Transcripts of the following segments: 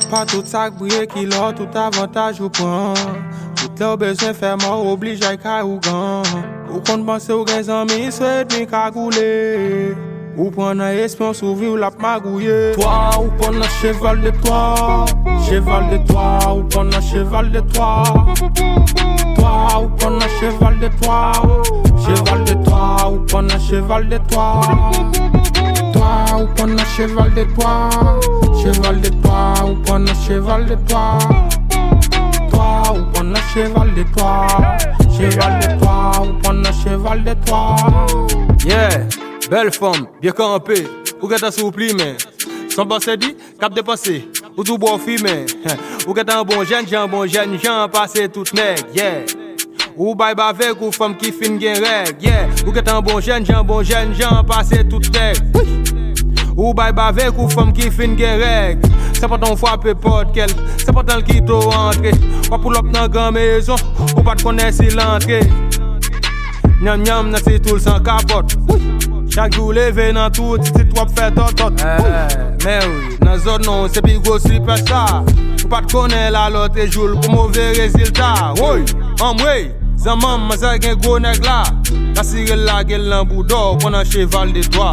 pas tout ça briller qui l'a tout avantage ou prend. Tout leur besoin faire mort oblige à carougan. Ou qu'on pense aux gains amis souhaite ni cagouler. Ou prendre un espion survivre la magouiller. Toi ou prendre un cheval de toi. Cheval de toi ou prendre un cheval de toi. Toi ou prendre un cheval de toi. Cheval de toi ou prendre un cheval de toi. Toi ou prendre un cheval de toi. Cheval de toi ou prendre un cheval de toi. Toi ou prendre un cheval de toi. Cheval de toi ou prendre un cheval de toi. Yeah, belle femme, bien campée. Ou qu'est-ce soupli mais sans penser dit, cap dépensé. Ou tout bon fumé. Ou qu'est-ce un bon jeune, passé toute nègre. Yeah. Ou bye avec ou femme qui fin gen règle. Yeah. Ou qu'est-ce un bon jeune, passé toute nègre. Ou bye avec ou femme qui fin gen règle. C'est pas ton frappe porte qu'elle, c'est pas ton qui t'o rentré. Pas pour l'op dans grande maison, ou pas te connaître si l'entrée. Nyam nyam n'a c'est tout sans capote. Chaque jour levé dans tout, c'est toi fait tot. Mais oui, dans zone non, c'est plus gros superstar. Ou pas te connaître la l'autre jour pour mauvais résultat. Oui, oui, zaman ma ça gen gros nèg là. La sirène la gueule en bout d'or pendant cheval de toi.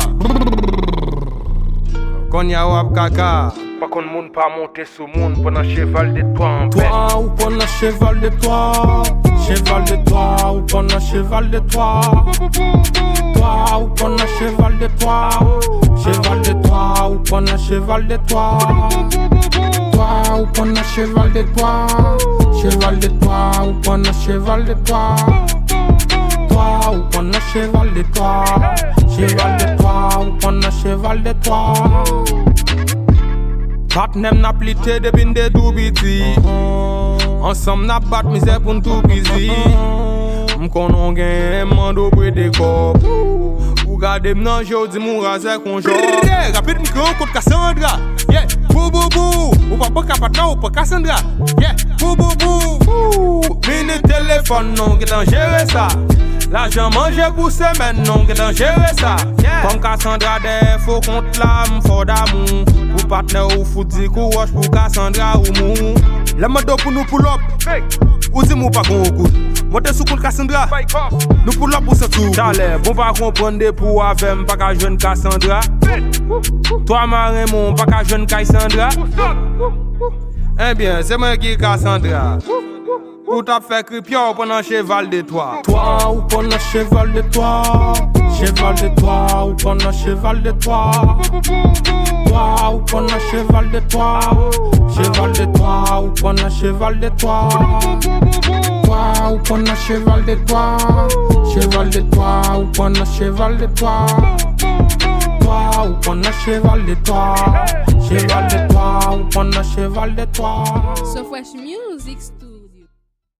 Kon ya wap kaka. Pas qu'on moun pas monter sous moun pendant cheval de toi en paix. Toi ou pendant cheval de toi. Cheval de toi ou pendant cheval de toi. Toi ou pendant cheval de toi. Cheval de toi ou pendant cheval de toi. Toi ou pendant cheval de toi. Cheval de toi ou pendant cheval de toi. Toi ou pendant cheval de toi. Cheval de toi ou pendant cheval de toi. Patnem n'a plité de bin de tout biti. Ensemble n'a bat misère pour tout busy. M'konon gen mando près des cop. Ou gade m'nan jodi moun raze kon job. Rapide m'kron contre Cassandra. Yeah, bou bou bou. Ou pas capata ou pas Cassandra. Yeah, bou bou bou. Mini téléphone non qui t'en gérer ça. L'argent mangé pour semaine non qui t'en gérer ça. Comme Cassandra des faux compte là m'fort d'amour. Ou partenaire ou fout di courage pour Cassandra ou mou. La moto pour nous pull up. Ou dis mou pas qu'on coup. Montez sous compte Cassandra. Nous pull up pour ce tour. T'allais, bon pas comprendre pour avec pas qu'à jeune Cassandra. Toi marin mon pas qu'à jeune Cassandra. Eh bien, c'est moi qui Cassandra. Ou t'as fait cripion pendant cheval de toi. Toi ou pendant cheval de toi. Cheval de toi ou pendant cheval de toi. Toi ou pendant cheval de toi. Cheval de toi ou pendant cheval de toi. Toi ou pendant cheval de toi. Cheval de toi ou pendant cheval de toi. Toi ou pendant cheval de toi. Cheval de toi ou pendant cheval de toi. SoFresH Music tout.